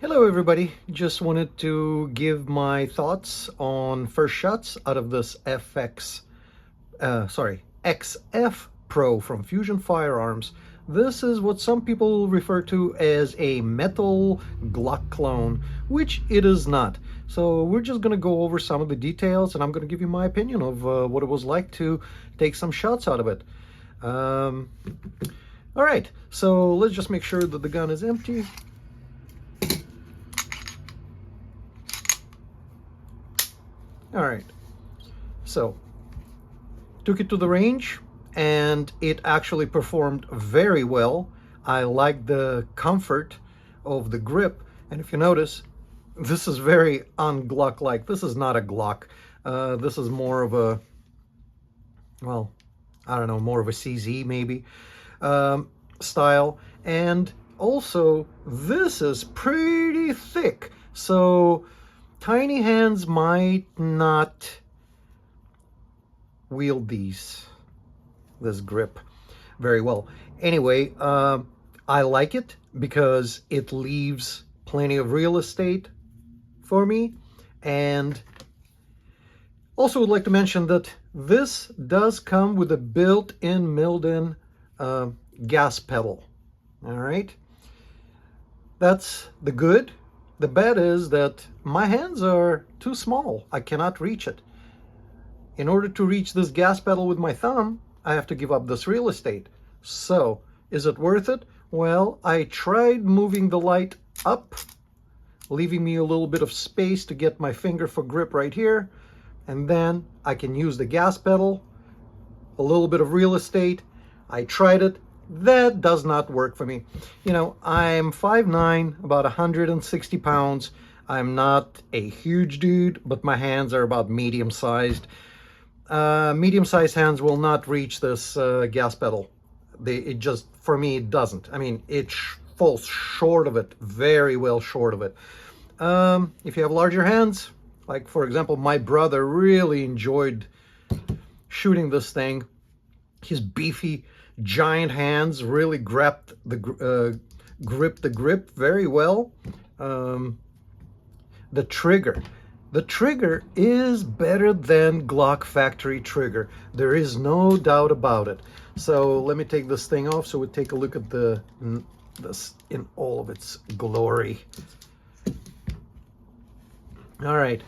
Hello everybody, just wanted to give my thoughts on first shots out of this XF Pro from Fusion Firearms. This is what some people refer to as a metal Glock clone, which it is not. So we're just going to go over some of the details and I'm going to give you my opinion of what it was like to take some shots out of it. All right, so let's just make sure that the gun is empty. All right, so took it to the range and it actually performed very well. I like the comfort of the grip, and if you notice, this is very un-Glock-like. This is not a Glock. This is more of a, well, I don't know, more of a CZ maybe style. And also, this is pretty thick, so tiny hands might not wield this grip very well. Anyway, I like it because it leaves plenty of real estate for me. And also would like to mention that this does come with a built-in milled-in gas pedal. All right, that's the good. The bad is that my hands are too small. I cannot reach it. In order to reach this gas pedal with my thumb, I have to give up this real estate. So, is it worth it? Well, I tried moving the light up, leaving me a little bit of space to get my finger for grip right here, and then I can use the gas pedal, a little bit of real estate. I tried it. That does not work for me. You know, I'm 5'9", about 160 pounds. I'm not a huge dude, but my hands are about medium-sized. Medium-sized hands will not reach this gas pedal. It just, for me, it doesn't. I mean, it falls short of it, very well short of it. If you have larger hands, like for example, my brother really enjoyed shooting this thing. His beefy, giant hands really gripped the grip very well. The trigger is better than Glock factory trigger. There is no doubt about it. So let me take this thing off so we take a look at this in all of its glory. All right,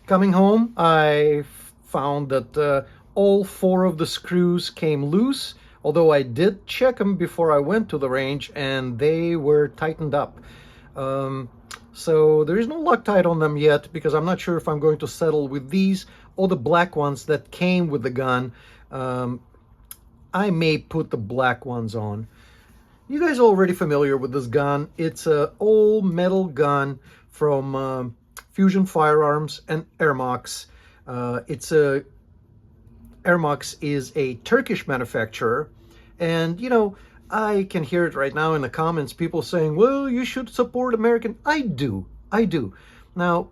coming home, I found that all 4 of the screws came loose, although I did check them before I went to the range and they were tightened up. So there is no Loctite on them yet because I'm not sure if I'm going to settle with these or the black ones that came with the gun. I may put the black ones on. You guys are already familiar with this gun. It's an old metal gun from Fusion Firearms and Ermox. Ermox is a Turkish manufacturer, and you know, I can hear it right now in the comments, people saying, well, you should support American. I do. Now,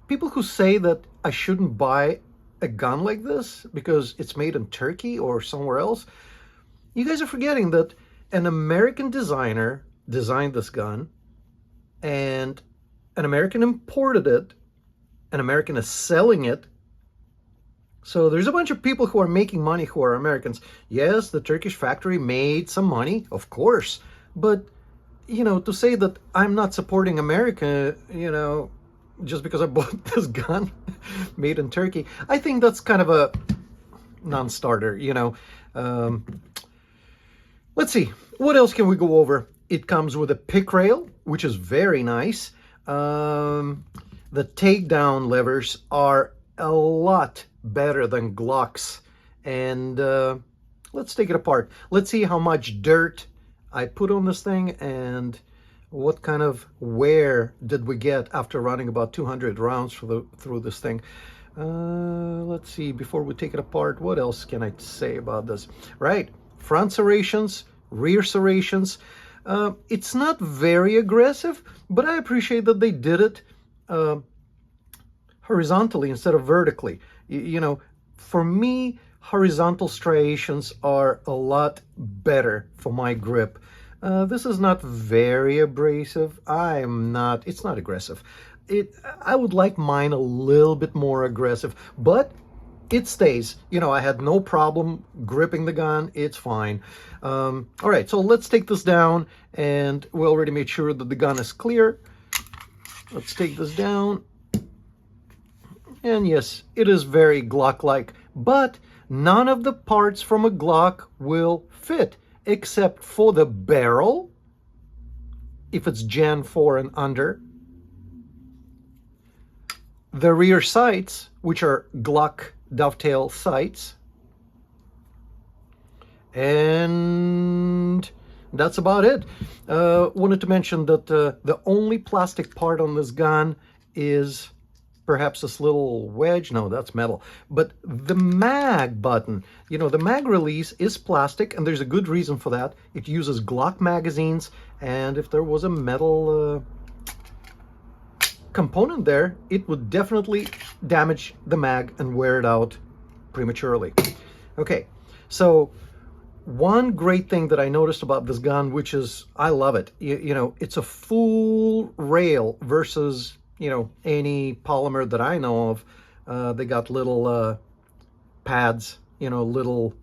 people who say that I shouldn't buy a gun like this because it's made in Turkey or somewhere else, you guys are forgetting that an American designer designed this gun, and an American imported it, an American is selling it. So there's a bunch of people who are making money who are Americans. Yes, the Turkish factory made some money, of course. But, you know, to say that I'm not supporting America, you know, just because I bought this gun made in Turkey, I think that's kind of a non-starter, you know. Let's see, what else can we go over? It comes with a pick rail, which is very nice. The takedown levers are a lot better than Glock's, and let's take it apart. Let's see how much dirt I put on this thing and what kind of wear did we get after running about 200 rounds through this thing. Let's see, before we take it apart, what else can I say about this? Right, front serrations, rear serrations. It's not very aggressive, but I appreciate that they did it horizontally instead of vertically. You know, for me, horizontal striations are a lot better for my grip. This is not very abrasive. It's not aggressive. I would like mine a little bit more aggressive, but it stays. You know, I had no problem gripping the gun. It's fine. All right, so let's take this down, and we already made sure that the gun is clear. Let's take this down. And yes, it is very Glock-like, but none of the parts from a Glock will fit, except for the barrel, if it's Gen 4 and under, the rear sights, which are Glock dovetail sights, and that's about it. Wanted to mention that the only plastic part on this gun is perhaps this little wedge. No, that's metal. But the mag button, you know, the mag release is plastic, and there's a good reason for that. It uses Glock magazines, and if there was a metal component there, it would definitely damage the mag and wear it out prematurely. Okay, so one great thing that I noticed about this gun, which is, I love it, you know, it's a full rail versus, you know, any polymer that I know of. They got little pads, you know, little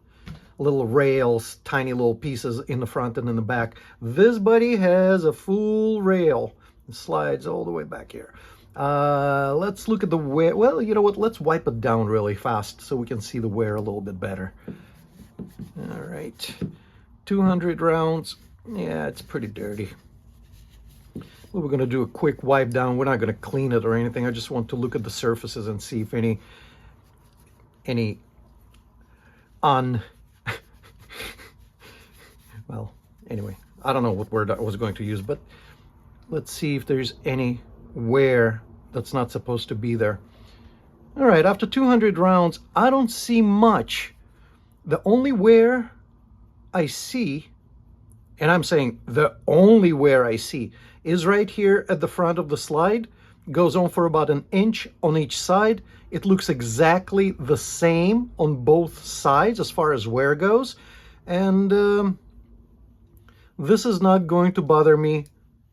rails, tiny little pieces in the front and in the back. This buddy has a full rail. It slides all the way back here. Let's look at the wear. Well, you know what? Let's wipe it down really fast so we can see the wear a little bit better. All right, 200 rounds. Yeah, it's pretty dirty. Well, we're going to do a quick wipe down. We're not going to clean it or anything. I just want to look at the surfaces and see if any well, anyway, I don't know what word I was going to use, but let's see if there's any wear that's not supposed to be there. All right, after 200 rounds, I don't see much. The only wear I see, and I'm saying the only wear I see, is right here at the front of the slide. Goes on for about an inch on each side. It looks exactly the same on both sides as far as wear goes. And this is not going to bother me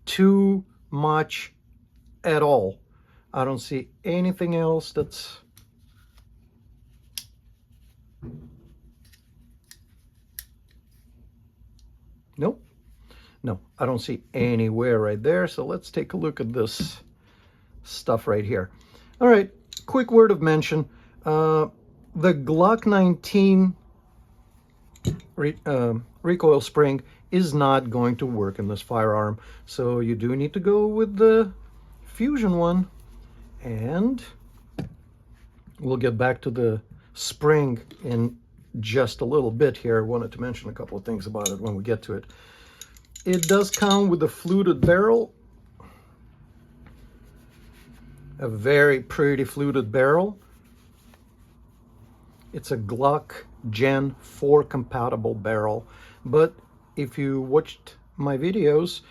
too much at all. I don't see anything else that's... Nope. No, I don't see any wear right there. So let's take a look at this stuff right here. All right, quick word of mention. The Glock 19 recoil spring is not going to work in this firearm. So you do need to go with the Fusion one. And we'll get back to the spring in just a little bit here. I wanted to mention a couple of things about it when we get to it. It does come with a fluted barrel, a very pretty fluted barrel. It's a Glock Gen 4 compatible barrel, but if you watched my videos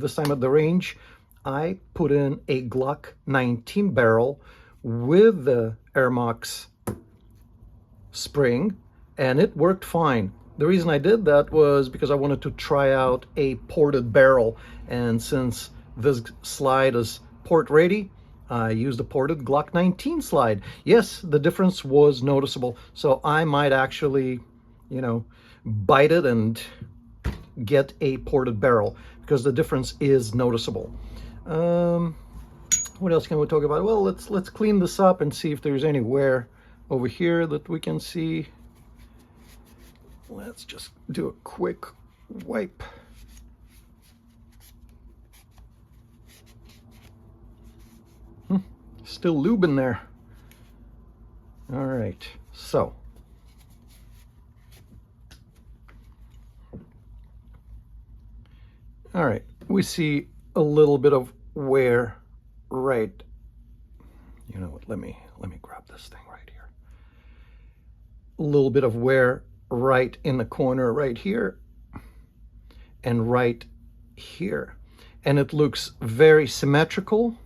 this time at the range, I put in a Glock 19 barrel with the Ermox spring, and it worked fine. The reason I did that was because I wanted to try out a ported barrel, and since this slide is port ready, I used a ported Glock 19 slide. Yes, the difference was noticeable, so I might actually, you know, bite it and get a ported barrel because the difference is noticeable. What else can we talk about? Well, let's clean this up and see if there's any wear over here that we can see. Let's just do a quick wipe. Still lube in there. All right, so all right, we see a little bit of wear right. You know what? Let me grab this thing right here. A little bit of wear right in the corner right here and right here, and it looks very symmetrical.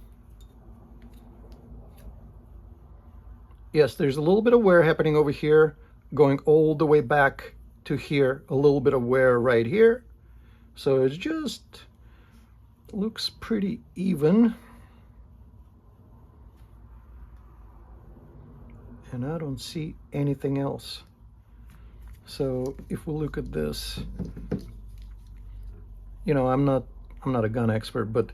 Yes, there's a little bit of wear happening over here, going all the way back to here, a little bit of wear right here, So it just looks pretty even. And I don't see anything else. So if we look at this, you know, I'm not a gun expert, but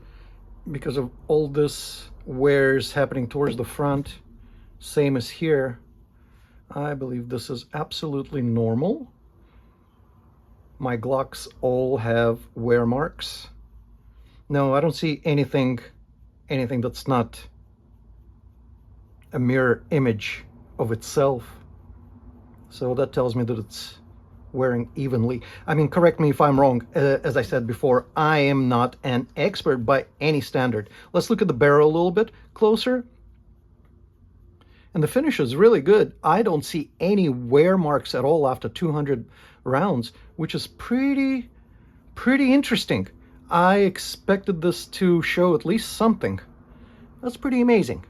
because of all this wears happening towards the front, same as here, I believe this is absolutely normal. My Glocks all have wear marks. No, I don't see anything that's not a mirror image of itself. So that tells me that it's wearing evenly. I mean, correct me if I'm wrong. As I said before, I am not an expert by any standard. Let's look at the barrel a little bit closer. And the finish is really good. I don't see any wear marks at all after 200 rounds, which is pretty interesting. I expected this to show at least something. That's pretty amazing.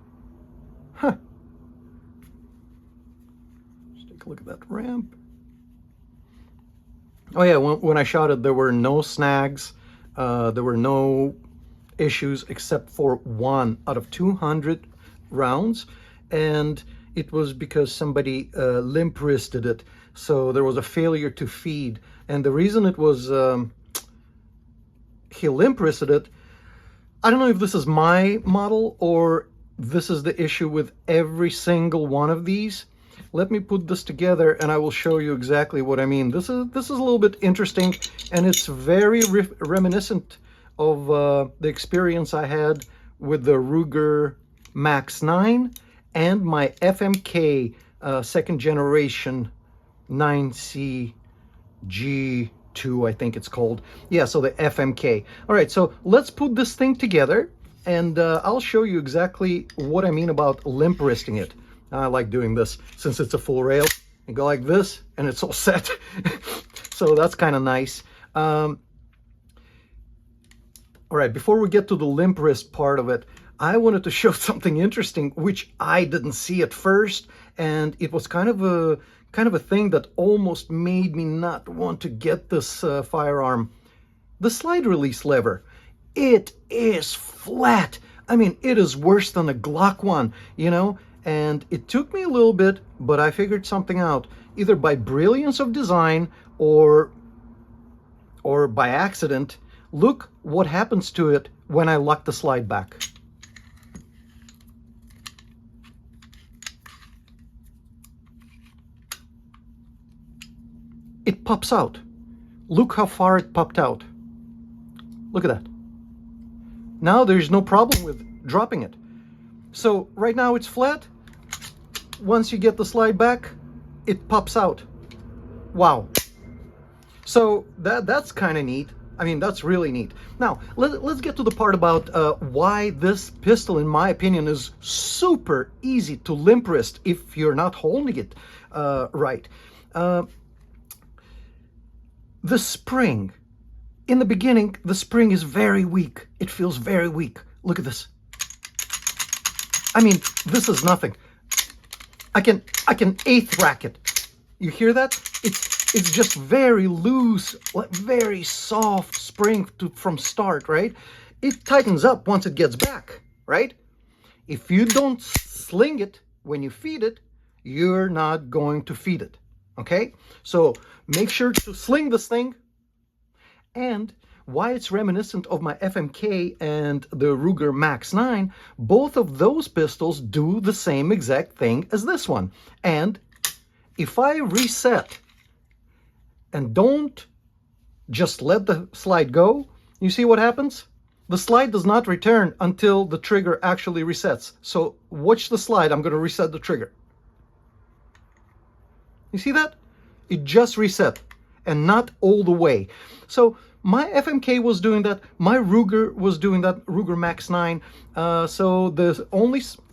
Huh. Let's take a look at that ramp. Oh yeah, when I shot it, there were no snags. There were no issues except for 1 out of 200 rounds. And it was because somebody limp wristed it. So there was a failure to feed. And the reason it was he limp wristed it, I don't know if this is my model or this is the issue with every single one of these. Let me put this together and I will show you exactly what I mean. This is a little bit interesting, and it's very reminiscent of the experience I had with the Ruger Max 9 and my FMK second generation 9C G2, I think it's called. Yeah, so the FMK. All right, so let's put this thing together, and I'll show you exactly what I mean about limp wristing it. I like doing this since it's a full rail. You go like this, and it's all set. So that's kind of nice. All right, before we get to the limp wrist part of it, I wanted to show something interesting, which I didn't see at first, and it was kind of a thing that almost made me not want to get this firearm. The slide release lever. It is flat. I mean, it is worse than a Glock one, you know? And it took me a little bit, but I figured something out, either by brilliance of design or by accident. Look what happens to it when I lock the slide back. It pops out. Look how far it popped out. Look at that. Now there's no problem with dropping it. So right now it's flat. Once you get the slide back, it pops out. Wow. So that's kind of neat. I mean, that's really neat. Now, let's get to the part about why this pistol, in my opinion, is super easy to limp wrist if you're not holding it right. The spring. In the beginning, the spring is very weak. It feels very weak. Look at this. I mean, this is nothing. I can eighth rack it. You hear that? It's just very loose, very soft spring from start, right? It tightens up once it gets back, right? If you don't sling it when you feed it, you're not going to feed it, okay? So make sure to sling this thing. And why it's reminiscent of my FMK and the Ruger Max 9, both of those pistols do the same exact thing as this one. And if I reset and don't just let the slide go, you see what happens? The slide does not return until the trigger actually resets. So watch the slide. I'm going to reset the trigger. You see that? It just reset and not all the way. So my FMK was doing that. My Ruger was doing that, Ruger Max 9. So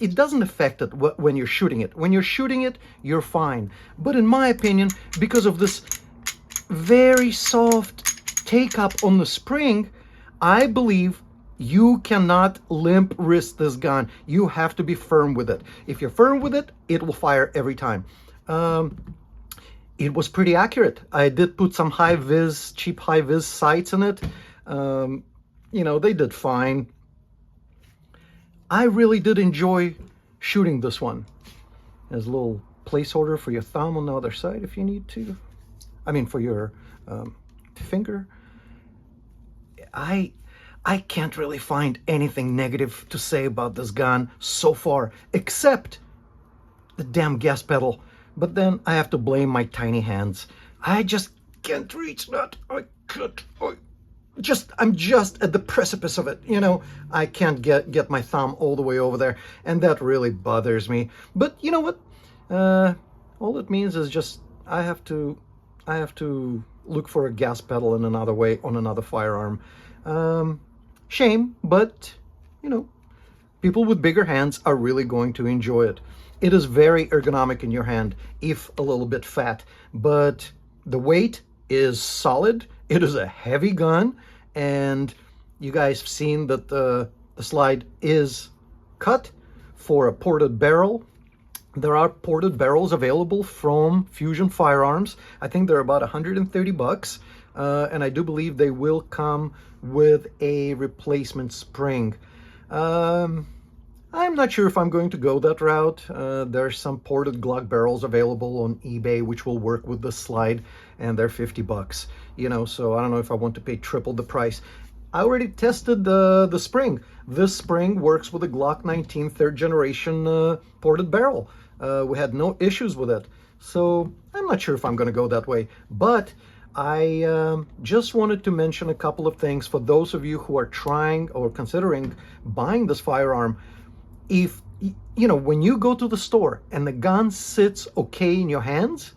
it doesn't affect it when you're shooting it. When you're shooting it, you're fine. But in my opinion, because of this very soft take up on the spring, I believe you cannot limp wrist this gun. You have to be firm with it. If you're firm with it, it will fire every time. it was pretty accurate. I did put some cheap high-vis sights in it. You know, they did fine. I really did enjoy shooting this one. There's a little placeholder for your thumb on the other side if you need to. I mean, for your finger. I can't really find anything negative to say about this gun so far, except the damn gas pedal. But then I have to blame my tiny hands. I just can't reach that. I can't. I'm just at the precipice of it. You know, I can't get my thumb all the way over there, and that really bothers me. But you know what? All it means is just I have to look for a gas pedal in another way on another firearm. Shame, but you know, people with bigger hands are really going to enjoy it. It is very ergonomic in your hand, if a little bit fat, but the weight is solid. It is a heavy gun, and you guys have seen that the slide is cut for a ported barrel. There are ported barrels available from Fusion Firearms. I think they're about $130, and I do believe they will come with a replacement spring. I'm not sure if I'm going to go that route. There's some ported Glock barrels available on eBay which will work with the slide, and they're $50, you know, so I don't know if I want to pay triple the price. I already tested the spring. This spring works with a Glock 19 third generation ported barrel. We had no issues with it, so I'm not sure if I'm going to go that way. But I just wanted to mention a couple of things for those of you who are trying or considering buying this firearm. If, you know, when you go to the store and the gun sits okay in your hands,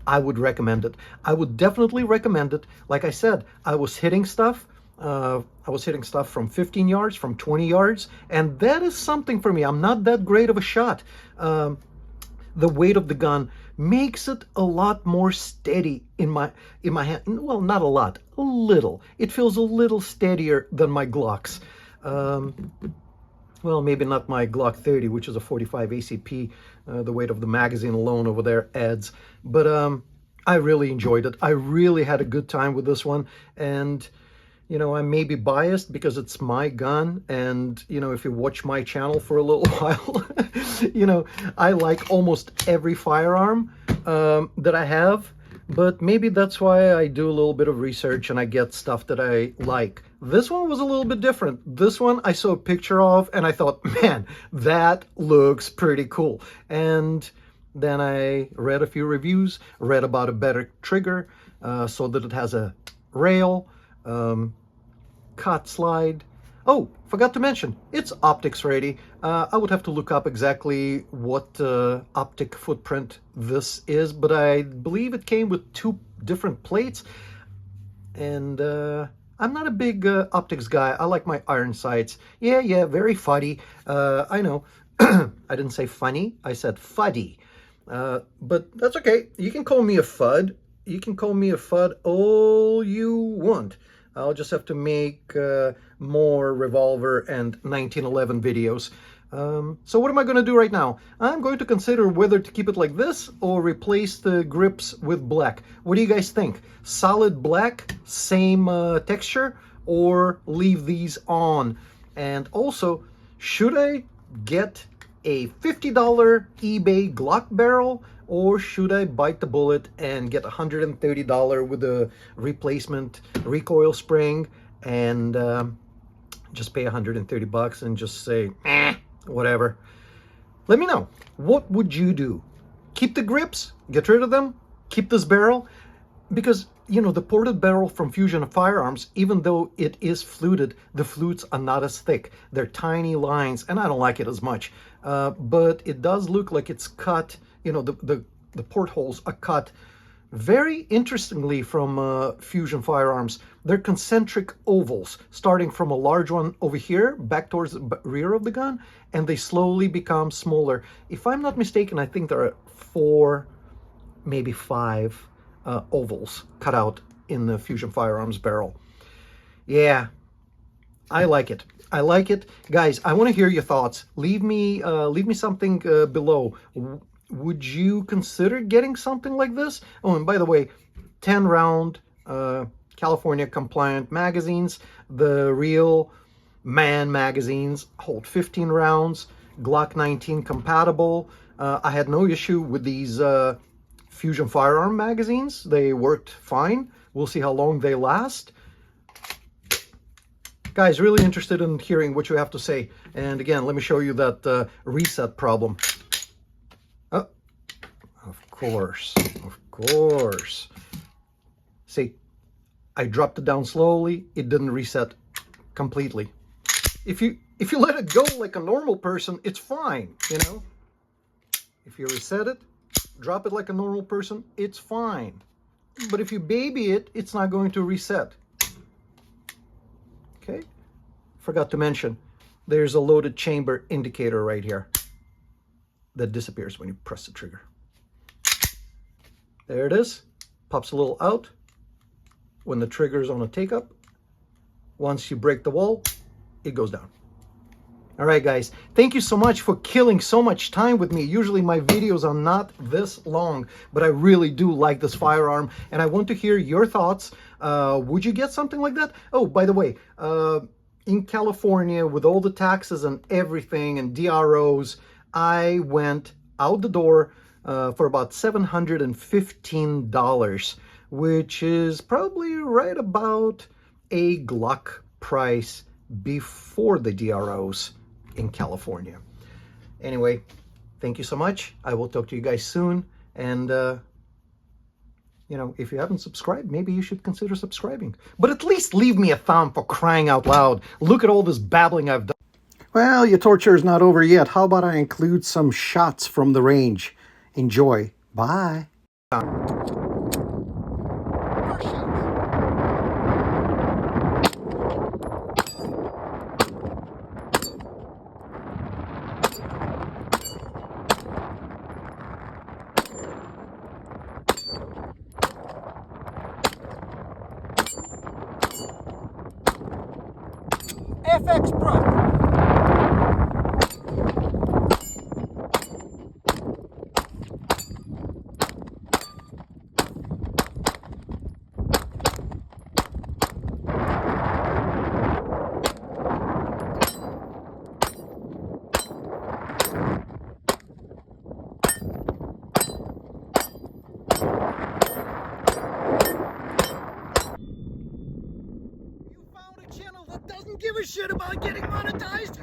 I would recommend it. I would definitely recommend it. Like I said, I was hitting stuff from 15 yards, from 20 yards, and that is something for me. I'm not that great of a shot. The weight of the gun makes it a lot more steady in my hand. Well, not a lot, a little. It feels a little steadier than my Glocks. Well, maybe not my Glock 30, which is a 45 ACP. The weight of the magazine alone over there adds. But I really enjoyed it. I really had a good time with this one. And, you know, I may be biased because it's my gun. And, you know, if you watch my channel for a little while, you know, I like almost every firearm that I have. But maybe that's why I do a little bit of research and I get stuff that I like. This one was a little bit different. This one I saw a picture of and I thought, man, that looks pretty cool. And then I read a few reviews, read about a better trigger, so that it has a rail, cut slide. Oh, forgot to mention, it's optics ready. I would have to look up exactly what optic footprint this is, but I believe it came with 2 different plates. And I'm not a big optics guy. I like my iron sights. Yeah, very fuddy. I know. I didn't say funny. I said fuddy. But that's okay. You can call me a fud. You can call me a fud all you want. I'll just have to make more revolver and 1911 videos. So what am I going to do right now? I'm going to consider whether to keep it like this or replace the grips with black. What do you guys think? Solid black, same texture, or leave these on? And also, should I get a $50 eBay Glock barrel, or should I bite the bullet and get $130 with a replacement recoil spring and just pay $130 and just say, whatever? Let me know. What would you do? Keep the grips? Get rid of them? Keep this barrel? Because, you know, the ported barrel from Fusion Firearms, even though it is fluted, the flutes are not as thick. They're tiny lines, and I don't like it as much. But it does look like it's cut. You know, the portholes are cut very interestingly from Fusion Firearms. They're concentric ovals, starting from a large one over here, back towards the rear of the gun, and they slowly become smaller. If I'm not mistaken, I think there are 4, maybe 5 ovals cut out in the Fusion Firearms barrel. Yeah, I like it. I like it. Guys, I want to hear your thoughts. Leave me something below. would you consider getting something like this? Oh, and by the way, 10 round California compliant magazines. The real man magazines hold 15 rounds, Glock 19 compatible. I had no issue with these Fusion firearm magazines. They worked fine. We'll see how long they last. Guys, really interested in hearing what you have to say. And again, let me show you that reset problem. Oh, of course, of course. See, I dropped it down slowly. It didn't reset completely. If you let it go like a normal person, it's fine, you know. If you reset it, drop it like a normal person, it's fine. But if you baby it, it's not going to reset. Okay, forgot to mention, there's a loaded chamber indicator right here that disappears when you press the trigger. There it is, pops a little out when the trigger is on a take up. Once you break the wall, it goes down. All right, guys, thank you so much for killing so much time with me. Usually my videos are not this long, but I really do like this firearm, and I want to hear your thoughts. Would you get something like that? Oh, by the way, in California, with all the taxes and everything and DROs, I went out the door for about $715, which is probably right about a Glock price before the DROs in California. Anyway, thank you so much. I will talk to you guys soon. And, you know, if you haven't subscribed, maybe you should consider subscribing. But at least leave me a thumb, for crying out loud. Look at all this babbling I've done. Well, your torture is not over yet. How about I include some shots from the range? Enjoy. Bye. FX-Pro. You found a channel that doesn't give a shit about getting monetized?